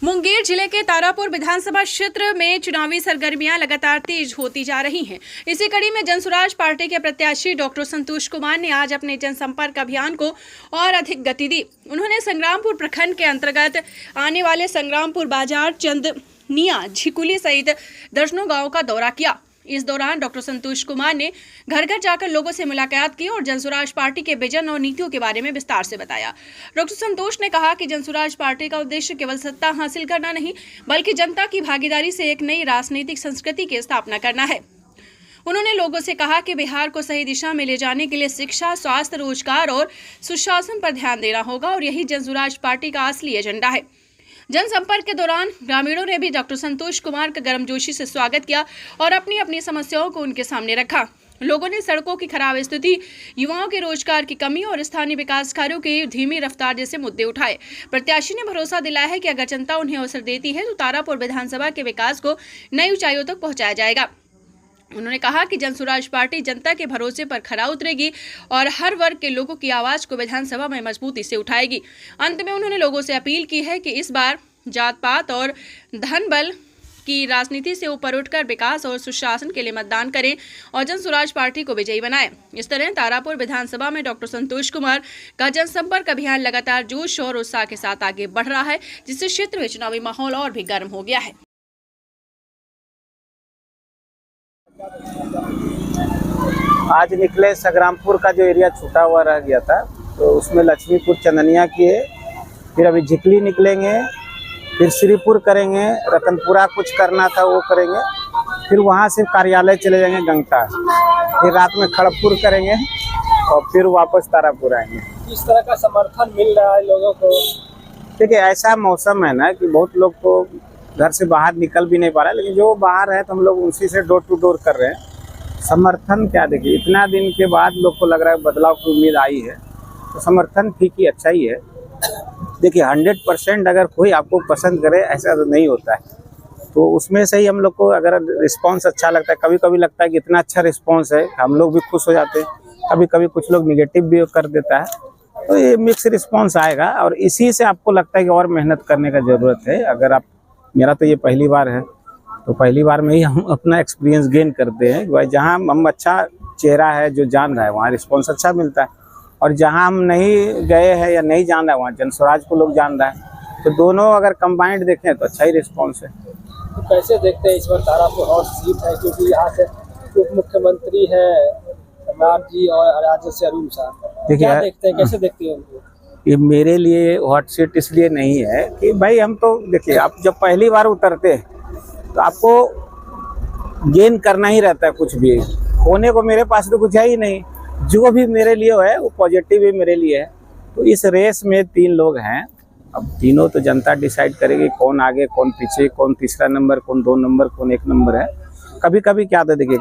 मुंगेर जिले के तारापुर विधानसभा क्षेत्र में चुनावी सरगर्मियां लगातार तेज होती जा रही हैं। इसी कड़ी में जनसुराज पार्टी के प्रत्याशी डॉक्टर संतोष कुमार ने आज अपने जनसंपर्क अभियान को और अधिक गति दी। उन्होंने संग्रामपुर प्रखंड के अंतर्गत आने वाले संग्रामपुर बाजार, चंदनिया, झिकुली सहित दर्जनों गाँव का दौरा किया। इस दौरान डॉक्टर संतोष कुमार ने घर घर जाकर लोगों से मुलाकात की और जनसुराज पार्टी के विजन और नीतियों के बारे में विस्तार से बताया। डॉक्टर संतोष ने कहा कि जनसुराज पार्टी का उद्देश्य केवल सत्ता हासिल करना नहीं, बल्कि जनता की भागीदारी से एक नई राजनीतिक संस्कृति की स्थापना करना है। उन्होंने लोगों से कहा कि बिहार को सही दिशा में ले जाने के लिए शिक्षा, स्वास्थ्य, रोजगार और सुशासन पर ध्यान देना होगा और यही जनसुराज पार्टी का असली एजेंडा है। जनसंपर्क के दौरान ग्रामीणों ने भी डॉक्टर संतोष कुमार का गर्मजोशी से स्वागत किया और अपनी अपनी समस्याओं को उनके सामने रखा। लोगों ने सड़कों की खराब स्थिति, युवाओं के रोजगार की कमी और स्थानीय विकास कार्यों की धीमी रफ्तार जैसे मुद्दे उठाए। प्रत्याशी ने भरोसा दिलाया है कि अगर जनता उन्हें अवसर देती है तो तारापुर विधानसभा के विकास को नई ऊंचाइयों तक पहुंचाया जाएगा। उन्होंने कहा कि जनसुराज पार्टी जनता के भरोसे पर खरा उतरेगी और हर वर्ग के लोगों की आवाज को विधानसभा में मजबूती से उठाएगी। अंत में उन्होंने लोगों से अपील की है कि इस बार जात पात और धन बल की राजनीति से ऊपर उठकर विकास और सुशासन के लिए मतदान करें और जनसुराज पार्टी को विजयी बनाएं। इस तरह तारापुर विधानसभा में डॉक्टर संतोष कुमार का जनसंपर्क अभियान लगातार जोश और उत्साह के साथ आगे बढ़ रहा है, जिससे क्षेत्र में चुनावी माहौल और भी गर्म हो गया है। आज निकले संग्रामपुर का जो एरिया छूटा हुआ रह गया था, तो उसमें लक्ष्मीपुर, चंदनिया किए, फिर अभी झिकली निकलेंगे, फिर श्रीपुर करेंगे, रतनपुरा कुछ करना था वो करेंगे, फिर वहाँ से कार्यालय चले जाएंगे गंगटा, फिर रात में खड़गपुर करेंगे और फिर वापस तारापुर आएंगे। किस तरह का समर्थन मिल रहा है लोगों को? देखिए, ऐसा मौसम है ना कि बहुत लोग तो घर से बाहर निकल भी नहीं पा रहे, लेकिन जो बाहर है तो हम लोग उसी से डोर टू डोर कर रहे हैं। समर्थन क्या, देखिए इतना दिन के बाद लोग को लग रहा है बदलाव की उम्मीद आई है, तो समर्थन ठीक ही, अच्छा ही है। देखिए 100% अगर कोई आपको पसंद करे ऐसा तो नहीं होता है, तो उसमें से ही हम लोग को अगर रिस्पांस अच्छा लगता है, कभी कभी लगता है कि इतना अच्छा रिस्पांस है हम लोग भी खुश हो जाते हैं, कभी कभी कुछ लोग निगेटिव भी कर देता है, तो ये मिक्स रिस्पांस आएगा और इसी से आपको लगता है कि और मेहनत करने का ज़रूरत है। अगर आप, मेरा तो ये पहली बार है, तो पहली बार में ही हम अपना एक्सपीरियंस गेन करते हैं कि भाई जहाँ हम अच्छा चेहरा है जो जान रहा है वहाँ रिस्पांस अच्छा मिलता है, और जहाँ हम नहीं गए हैं या नहीं जान रहा है वहाँ जनसुराज को लोग जान रहा है, तो दोनों अगर कंबाइंड देखें तो अच्छा ही रिस्पांस है। तो कैसे देखते हैं इस बार तारापुर हॉट सीट है, क्योंकि यहाँ से उप मुख्यमंत्री है राम जी और राज्य से अरुण साहब, क्या देखते हैं, कैसे देखते हैं उनको? ये मेरे लिए हॉट सीट इसलिए नहीं है कि भाई हम तो, देखिए आप जब पहली बार उतरते हैं तो आपको गेन करना ही रहता है, कुछ भी होने को मेरे पास तो कुछ है ही नहीं, जो भी मेरे लिए है वो पॉजिटिव ही मेरे लिए है। तो इस रेस में 3 लोग हैं, अब तीनों तो जनता डिसाइड करेगी कौन आगे कौन पीछे, कौन तीसरा नंबर, कौन 2 नंबर, कौन 1 नंबर है। कभी कभी क्या था, देखिए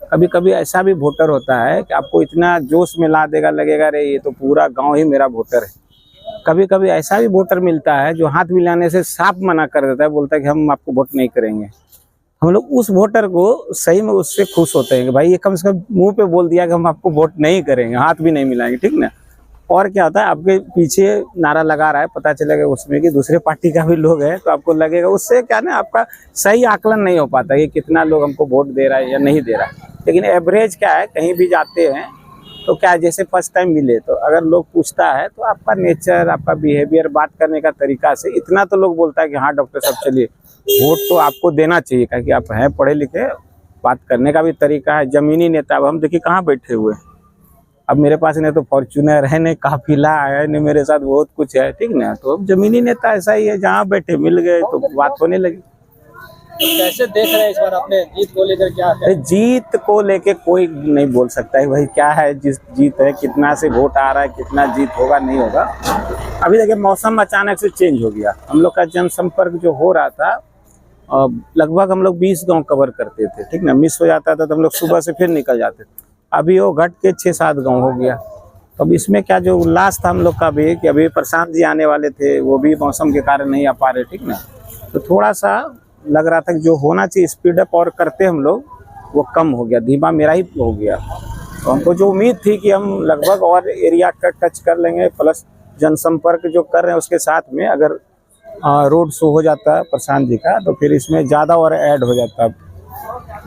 कभी कभी ऐसा भी वोटर होता है कि आपको इतना जोश में ला देगा, लगेगा अरे ये तो पूरा गांव ही मेरा वोटर है। कभी कभी ऐसा भी वोटर मिलता है जो हाथ मिलाने से साफ मना कर देता है, बोलता है कि हम आपको वोट नहीं करेंगे। हम लोग उस वोटर को सही में उससे खुश होते हैं कि भाई ये कम से कम मुंह पे बोल दिया कि हम आपको वोट नहीं करेंगे, हाथ भी नहीं मिलाएंगे, ठीक ना। और क्या होता है, आपके पीछे नारा लगा रहा है, पता चलेगा उसमें कि दूसरे पार्टी का भी लोग है, तो आपको लगेगा उससे क्या ना, आपका सही आकलन नहीं हो पाता कि कितना लोग हमको वोट दे रहा है या नहीं दे रहा है। लेकिन एवरेज क्या है, कहीं भी जाते हैं तो क्या, जैसे फर्स्ट टाइम मिले तो अगर लोग पूछता है तो आपका नेचर, आपका बिहेवियर, बात करने का तरीका से इतना तो लोग बोलता है कि हाँ डॉक्टर साहब चलिए वोट तो आपको देना चाहिए, क्योंकि आप हैं पढ़े लिखे, बात करने का भी तरीका है, जमीनी नेता। अब हम देखिए कहाँ बैठे हुए हैं, अब मेरे पास नहीं तो फॉर्च्यूनर है, नहीं काफिला है, नहीं मेरे साथ बहुत कुछ है, ठीक ना। तो अब जमीनी नेता ऐसा ही है, जहाँ बैठे मिल गए तो बात होने लगी। तो कैसे देख रहे हैं इस बार अपने जीत को लेकर? क्या है जीत को लेके कोई नहीं बोल सकता है भाई क्या है, जिस जीत है, कितना से वोट आ रहा है, कितना जीत होगा नहीं होगा। अभी देखिए मौसम अचानक से चेंज हो गया, हम लोग का जनसंपर्क जो हो रहा था, लगभग हम लोग 20 गांव कवर करते थे, ठीक ना। मिस हो जाता था तो हम लोग सुबह से फिर निकल जाते थे, अभी वो घट के 6-7 गांव हो गया। तो अब इसमें क्या जो उल्लास था हम लोग का भी कि अभी प्रशांत जी आने वाले थे, वो भी मौसम के कारण नहीं आ पा रहे, ठीक ना। तो थोड़ा सा लग रहा था कि जो होना चाहिए स्पीड अप और करते हम लोग, वो कम हो गया, धीमा मेरा ही हो गया। तो हमको जो उम्मीद थी कि हम लगभग और एरिया का टच कर लेंगे, प्लस जनसंपर्क जो कर रहे हैं उसके साथ में अगर रोड शो हो जाता है प्रशांत जी का, तो फिर इसमें ज़्यादा और ऐड हो जाता है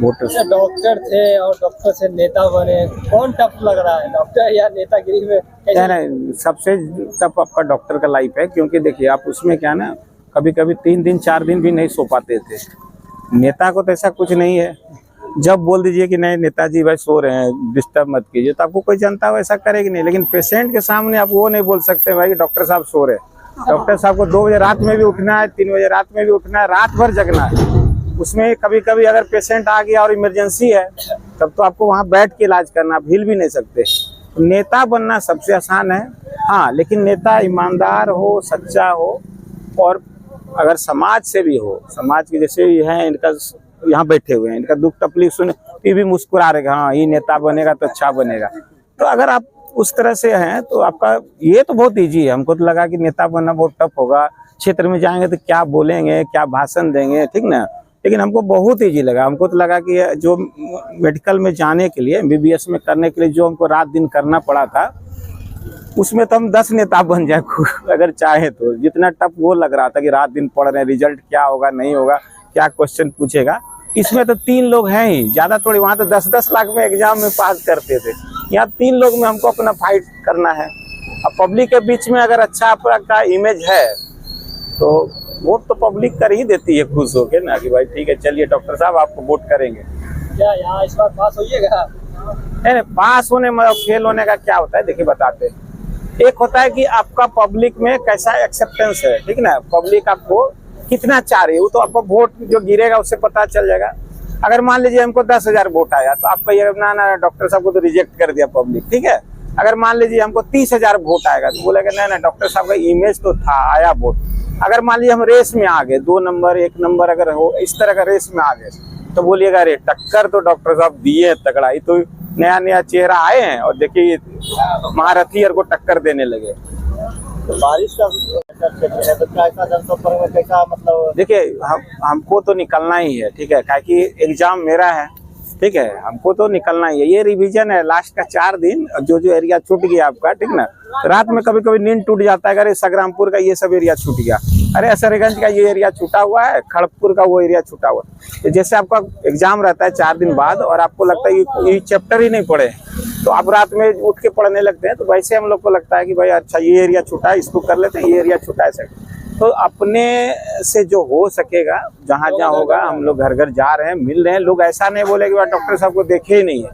वोटर्स। डॉक्टर थे और डॉक्टर से नेता बने, कौन टफ लग रहा है, डॉक्टर या नेतागिरी में? क्या है ना, सबसे टफ आपका डॉक्टर का लाइफ है, क्योंकि देखिए आप उसमें क्या ना, कभी कभी 3 दिन 4 दिन भी नहीं सो पाते थे। नेता को तो ऐसा कुछ नहीं है, जब बोल दीजिए कि नहीं नेताजी भाई सो रहे हैं डिस्टर्ब मत कीजिए, तो आपको कोई जनता वैसा करेगी नहीं। लेकिन पेशेंट के सामने आप वो नहीं बोल सकते भाई डॉक्टर साहब सो रहे हैं। डॉक्टर साहब को 2 बजे रात में भी उठना है, 3 बजे रात में भी उठना है, रात भर जगना है। उसमें कभी कभी अगर पेशेंट आ गया और इमरजेंसी है, तब तो आपको वहाँ बैठ के इलाज करना, आप हिल भी नहीं सकते। नेता बनना सबसे आसान है, हाँ, लेकिन नेता ईमानदार हो, सच्चा हो, और अगर समाज से भी हो, समाज के जैसे ये हैं, इनका यहाँ बैठे हुए हैं, इनका दुख तकलीफ सुने फिर भी मुस्कुरा रहे, हाँ ये नेता बनेगा तो अच्छा बनेगा। तो अगर आप उस तरह से हैं तो आपका ये तो बहुत ईजी है। हमको तो लगा कि नेता बनना बहुत टफ होगा, क्षेत्र में जाएंगे तो क्या बोलेंगे, क्या भाषण देंगे, ठीक ना, लेकिन हमको बहुत ईजी लगा। हमको तो लगा कि जो मेडिकल में जाने के लिए, MBBS में करने के लिए जो हमको रात दिन करना पड़ा था, उसमें तो हम 10 नेता बन जाए अगर चाहे तो। जितना टफ वो लग रहा था कि रात दिन पढ़ रहे हैं, रिजल्ट क्या होगा नहीं होगा, क्या क्वेश्चन पूछेगा, इसमें तो 3 लोग हैं ही, ज़्यादा थोड़ी। वहाँ तो 10-10 लाख में एग्जाम में पास करते थे, यहाँ 3 लोग में हमको अपना फाइट करना है। अब पब्लिक के बीच में अगर अच्छा आपका इमेज है तो वोट तो पब्लिक कर ही देती है खुश होके ना, कि भाई ठीक है चलिए डॉक्टर साहब आपको वोट करेंगे। क्या यहाँ इस बार पास होइएगा? नहीं, पास होने मतलब फेल होने का क्या होता है, देखिए बताते हैं। एक होता है कि आपका पब्लिक में कैसा एक्सेप्टेंस है, ठीक ना, पब्लिक आपको कितना चाह रही है, वो तो आपको वोट जो गिरेगा उससे पता चल जाएगा। अगर मान लीजिए हमको 10,000 वोट आया तो आपका ये ना डॉक्टर साहब को तो रिजेक्ट कर दिया पब्लिक, ठीक है। अगर मान लीजिए हमको 30,000 वोट आएगा तो बोलेगा नहीं ना डॉक्टर साहब का इमेज तो था, आया वोट। अगर मान लीजिए हम रेस में आ गए, 2 नंबर 1 नंबर अगर हो, इस तरह का रेस में आ गए, तो बोलिएगा अरे टक्कर तो डॉक्टर साहब दिए तगड़ा, ये तो नया नया चेहरा आए हैं और देखिए महारथी को टक्कर देने लगे। तो बारिश का तो कैसा जनसंपर्क में कैसा, मतलब देखिए हमको तो निकलना ही है, ठीक है, क्या कि एग्जाम मेरा है, ठीक है, हमको तो निकलना ही है। ये रिवीजन है लास्ट का 4 दिन, जो एरिया छूट गया आपका, ठीक ना, रात में कभी कभी नींद टूट जाता है, अरे संग्रामपुर का ये सब एरिया छूट गया, अरे असरगंज का ये एरिया छूटा हुआ है, खड़गपुर का वो एरिया छूटा हुआ है। तो जैसे आपका एग्जाम रहता है 4 दिन बाद और आपको लगता है कि ये चैप्टर ही नहीं पढ़े, तो आप रात में उठ के पढ़ने लगते हैं, तो वैसे हम लोग को लगता है कि भाई अच्छा ये एरिया छूटा है, इसको कर लेते हैं, ये एरिया छूटा है। तो अपने से जो हो सकेगा, जहाँ जहाँ होगा, हम लोग घर घर जा रहे हैं, मिल रहे हैं। लोग ऐसा नहीं बोले कि डॉक्टर साहब को देखे ही नहीं है,